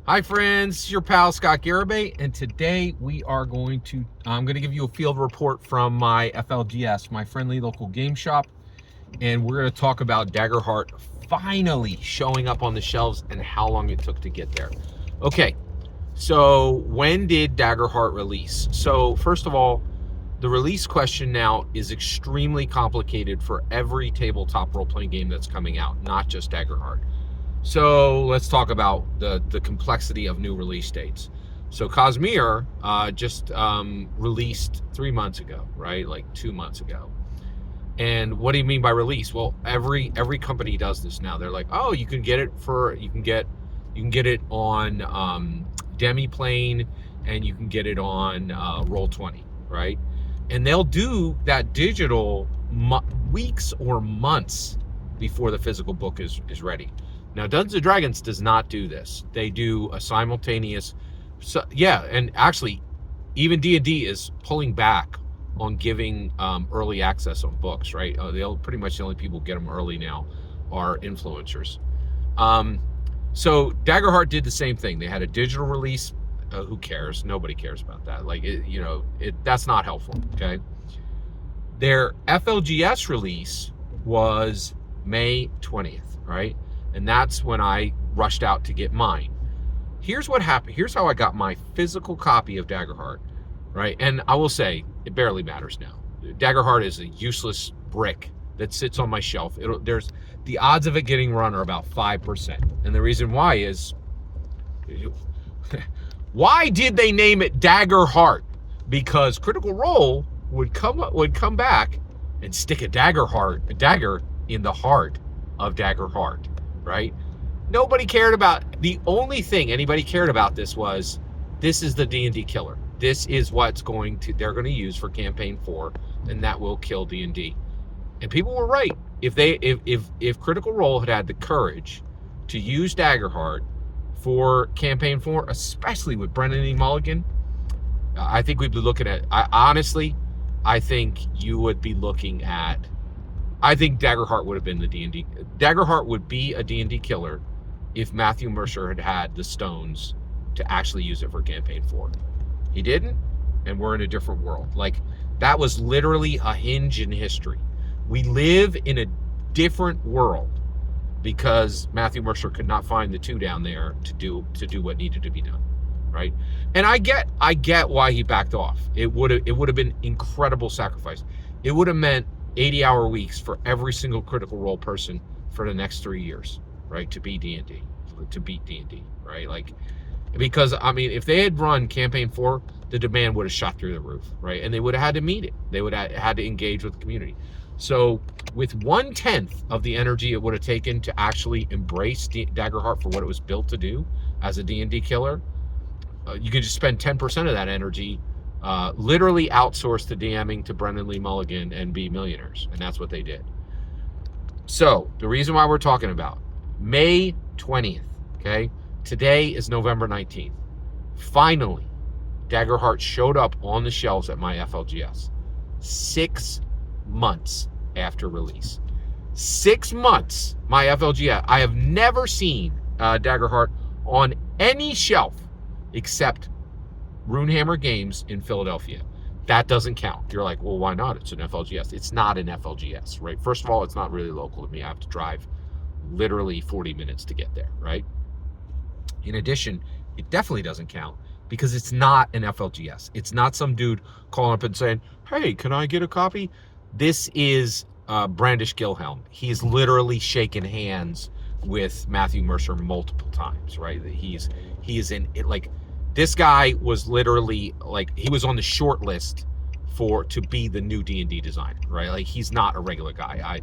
Hi friends, it's your pal Scott Garibay, and today I'm going to give you a field report from my FLGS, my friendly local game shop, and we're going to talk about Daggerheart finally showing up on the shelves and how long it took to get there. Okay, so when did Daggerheart release? So first of all, the release question now is extremely complicated for every tabletop role-playing game that's coming out, not just Daggerheart. So let's talk about the complexity of new release dates. So Cosmere just released 3 months ago, right? Like 2 months ago. And what do you mean by release? Well, every company does this now. They're like, oh, you can get it it on Demiplane, and you can get it on Roll20, right? And they'll do that digital weeks or months before the physical book is ready. Now, Dungeons & Dragons does not do this. They do a simultaneous, and actually, even D&D is pulling back on giving early access on books, right? Pretty much the only people who get them early now are influencers. So Daggerheart did the same thing. They had a digital release. Who cares? Nobody cares about that. That's not helpful, okay? Their FLGS release was May 20th, right? And that's when I rushed out to get mine. Here's what happened. Here's how I got my physical copy of Daggerheart, right? And I will say, it barely matters now. Daggerheart is a useless brick that sits on my shelf. There's the odds of it getting run are about 5%. And the reason why is, why did they name it Daggerheart? Because Critical Role would come back and stick a dagger in the heart of Daggerheart. Right? Nobody cared about, the only thing anybody cared about this was, this is the D&D killer. This is what's they're going to use for campaign 4, and that will kill D&D. And people were right. If Critical Role had the courage to use Daggerheart for campaign 4, especially with Brennan E. Mulligan, I think we'd be looking at, I think you would be looking at, I think Daggerheart would have been the D&D. Daggerheart would be a D&D killer if Matthew Mercer had the stones to actually use it for campaign 4. He didn't, and we're in a different world. Like, that was literally a hinge in history. We live in a different world because Matthew Mercer could not find the 2 down there to do what needed to be done, right? And I get why he backed off. It would have been incredible sacrifice. It would have meant 80-hour weeks for every single Critical Role person for the next 3 years, right? To beat D&D, right? Like, because, I mean, if they had run campaign 4, the demand would have shot through the roof, right? And they would have had to meet it. They would have had to engage with the community. So with 1/10 of the energy it would have taken to actually embrace Daggerheart for what it was built to do as a D&D killer, you could just spend 10% of that energy, literally outsource the DMing to Brennan Lee Mulligan and be millionaires. And that's what they did. So the reason why we're talking about May 20th, okay? Today is November 19th. Finally, Daggerheart showed up on the shelves at my FLGS. 6 months after release. 6 months, my FLGS. I have never seen Daggerheart on any shelf except Runehammer Games in Philadelphia. That doesn't count. You're like, well, why not? It's an FLGS. It's not an FLGS, right? First of all, it's not really local to me. I have to drive literally 40 minutes to get there, right? In addition, it definitely doesn't count because it's not an FLGS. It's not some dude calling up and saying, hey, can I get a copy? This is Brandish Gilhelm. He's literally shaken hands with Matthew Mercer multiple times, right? He's in it, like, this guy was literally, like, he was on the short list to be the new D&D designer, right? Like, he's not a regular guy.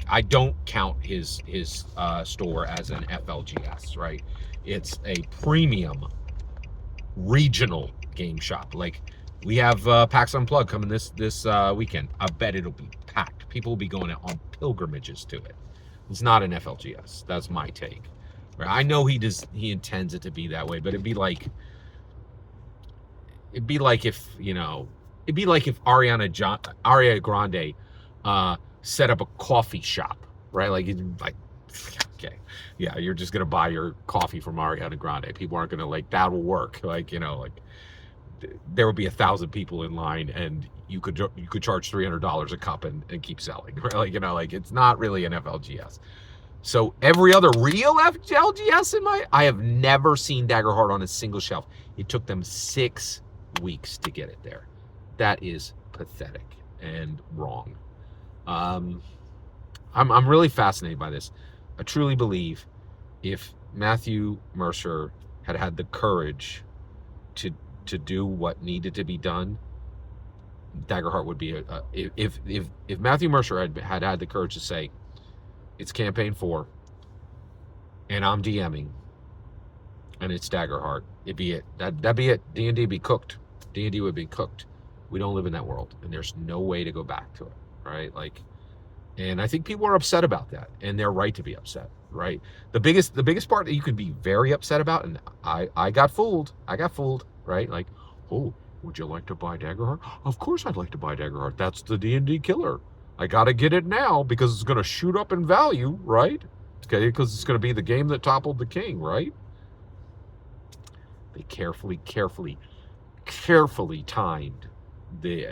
I don't count his store as an FLGS, right? It's a premium regional game shop. Like, we have PAX Unplugged coming this weekend. I bet it'll be packed. People will be going on pilgrimages to it. It's not an FLGS. That's my take. Right? I know he intends it to be that way, but it'd be like if Ariana Grande set up a coffee shop, right? Like Okay. Yeah, you're just gonna buy your coffee from Ariana Grande. People aren't gonna like that will work. Like, you know, like there would be 1,000 people in line and you could charge $300 a cup and keep selling. Right? Like, you know, like it's not really an FLGS. So every other real FLGS I have never seen Daggerheart on a single shelf. It took them 6 weeks to get it there. That is pathetic and wrong. I'm really fascinated by this. I truly believe if Matthew Mercer had the courage to do what needed to be done, Daggerheart would be if Matthew Mercer had the courage to say, it's campaign 4 and I'm DMing and it's Daggerheart, it'd be it. That'd be it. D&D be cooked. D&D would be cooked. We don't live in that world and there's no way to go back to it, right? Like, and I think people are upset about that, and they're right to be upset, right? The biggest part that you can be very upset about, and I got fooled, right? Like, oh, would you like to buy Daggerheart? Of course I'd like to buy Daggerheart. That's the D&D killer. I gotta get it now because it's gonna shoot up in value, right? Okay, because it's gonna be the game that toppled the king, right? They carefully timed the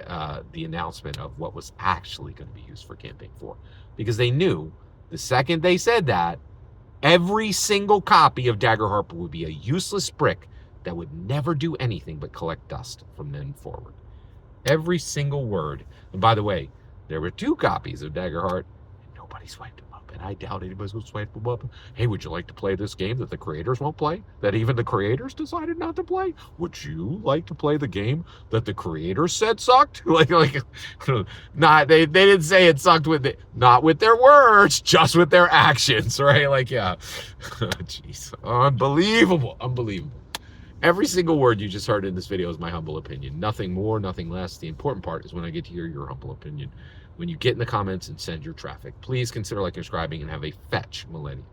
announcement of what was actually going to be used for campaign 4, because they knew the second they said that, every single copy of Daggerheart would be a useless brick that would never do anything but collect dust from then forward. Every single word. And by the way, there were 2 copies of Daggerheart and nobody swiped them up, and I doubt anybody's going to swipe them up. Hey, would you like to play this game that the creators won't play, that even the creators decided not to play? Would you like to play the game that the creators said sucked? like not they didn't say it sucked not with their words, just with their actions, right? Like, yeah. Jeez. Unbelievable. Every single word you just heard in this video is my humble opinion. Nothing more, nothing less. The important part is when I get to hear your humble opinion. When you get in the comments and send your traffic. Please consider liking, subscribing, and have a fetch millennium.